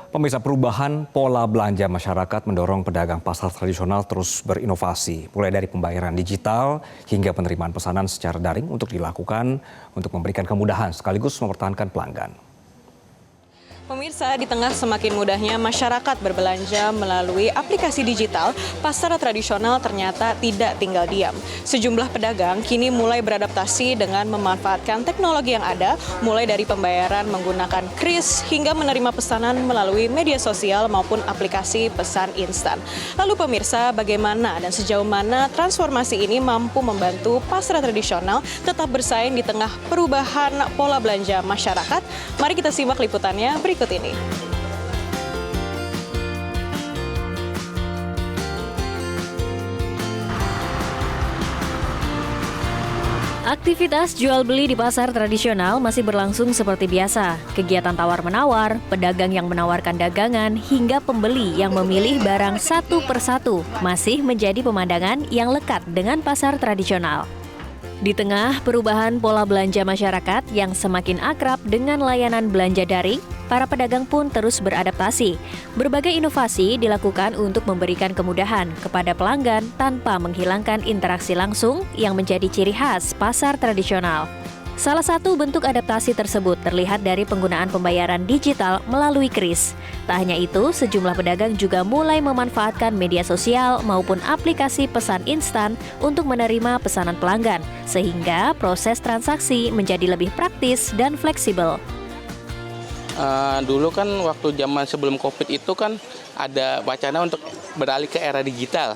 Pemirsa, perubahan pola belanja masyarakat mendorong pedagang pasar tradisional terus berinovasi, mulai dari pembayaran digital hingga penerimaan pesanan secara daring untuk dilakukan untuk memberikan kemudahan sekaligus mempertahankan pelanggan. Pemirsa, di tengah semakin mudahnya masyarakat berbelanja melalui aplikasi digital, pasar tradisional ternyata tidak tinggal diam. Sejumlah pedagang kini mulai beradaptasi dengan memanfaatkan teknologi yang ada, mulai dari pembayaran menggunakan kris hingga menerima pesanan melalui media sosial maupun aplikasi pesan instan. Lalu pemirsa, bagaimana dan sejauh mana transformasi ini mampu membantu pasar tradisional tetap bersaing di tengah perubahan pola belanja masyarakat? Mari kita simak liputannya berikut ini. Aktivitas jual beli di pasar tradisional masih berlangsung seperti biasa. Kegiatan tawar-menawar, pedagang yang menawarkan dagangan, hingga pembeli yang memilih barang satu persatu masih menjadi pemandangan yang lekat dengan pasar tradisional. Di tengah perubahan pola belanja masyarakat yang semakin akrab dengan layanan belanja daring, para pedagang pun terus beradaptasi. Berbagai inovasi dilakukan untuk memberikan kemudahan kepada pelanggan tanpa menghilangkan interaksi langsung yang menjadi ciri khas pasar tradisional. Salah satu bentuk adaptasi tersebut terlihat dari penggunaan pembayaran digital melalui kris. Tak hanya itu, sejumlah pedagang juga mulai memanfaatkan media sosial maupun aplikasi pesan instan untuk menerima pesanan pelanggan, sehingga proses transaksi menjadi lebih praktis dan fleksibel. Dulu kan waktu zaman sebelum COVID itu kan ada wacana untuk beralih ke era digital.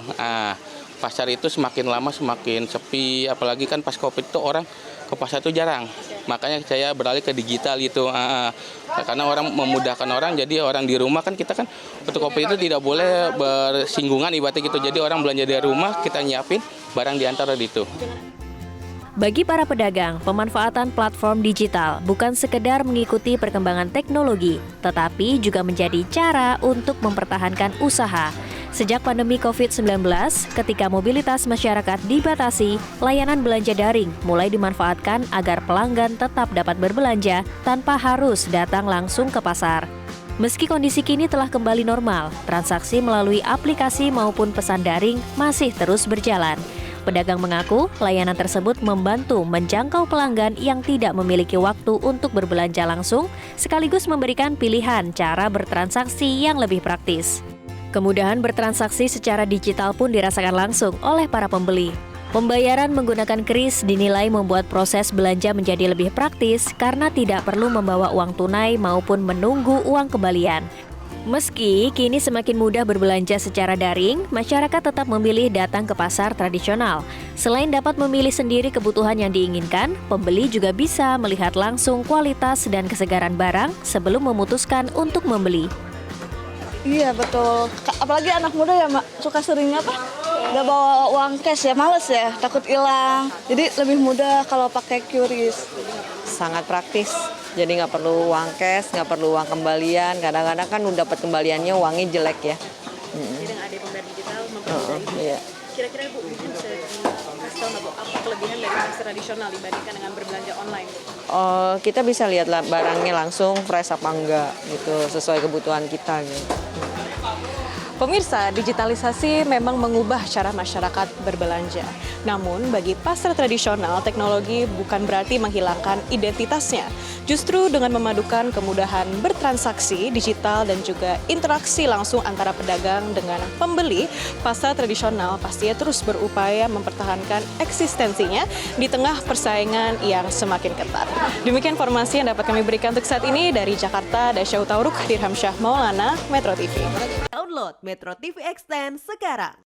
Pasar itu semakin lama semakin sepi, apalagi kan pas COVID itu orang ke pasar itu jarang. Makanya saya beralih ke digital gitu. Karena orang memudahkan orang, jadi orang di rumah kan kita kan untuk COVID itu tidak boleh bersinggungan ibaratnya gitu. Jadi orang belanja dari rumah, kita nyiapin barang diantar itu. Bagi para pedagang, pemanfaatan platform digital bukan sekedar mengikuti perkembangan teknologi, tetapi juga menjadi cara untuk mempertahankan usaha. Sejak pandemi COVID-19, ketika mobilitas masyarakat dibatasi, layanan belanja daring mulai dimanfaatkan agar pelanggan tetap dapat berbelanja tanpa harus datang langsung ke pasar. Meski kondisi kini telah kembali normal, transaksi melalui aplikasi maupun pesan daring masih terus berjalan. Pedagang mengaku layanan tersebut membantu menjangkau pelanggan yang tidak memiliki waktu untuk berbelanja langsung, sekaligus memberikan pilihan cara bertransaksi yang lebih praktis. Kemudahan bertransaksi secara digital pun dirasakan langsung oleh para pembeli. Pembayaran menggunakan kris dinilai membuat proses belanja menjadi lebih praktis karena tidak perlu membawa uang tunai maupun menunggu uang kembalian. Meski kini semakin mudah berbelanja secara daring, masyarakat tetap memilih datang ke pasar tradisional. Selain dapat memilih sendiri kebutuhan yang diinginkan, pembeli juga bisa melihat langsung kualitas dan kesegaran barang sebelum memutuskan untuk membeli. Iya betul, apalagi anak muda ya suka sering nggak bawa uang cash ya, males ya, takut hilang. Jadi lebih mudah kalau pakai QRIS. Sangat praktis, jadi nggak perlu uang cash, nggak perlu uang kembalian. Kadang-kadang kan udah dapat kembaliannya uangnya jelek ya. Jadi dengan ada pembayaran digital mempermudah itu. Iya. Kira-kira Bu, mungkin bisa dikasih tahu nggak Bu, apa kelebihan dari pasar tradisional dibandingkan dengan berbelanja online? Kita bisa lihat barangnya langsung fresh apa enggak gitu, sesuai kebutuhan kita gitu. Pemirsa, digitalisasi memang mengubah cara masyarakat berbelanja. Namun, bagi pasar tradisional, teknologi bukan berarti menghilangkan identitasnya. Justru dengan memadukan kemudahan bertransaksi digital dan juga interaksi langsung antara pedagang dengan pembeli, pasar tradisional pastinya terus berupaya mempertahankan eksistensinya di tengah persaingan yang semakin ketat. Demikian informasi yang dapat kami berikan untuk saat ini dari Jakarta, Dasya Utauruk, Dirham Syah Maulana, Metro TV. Download Metro TV Extend sekarang.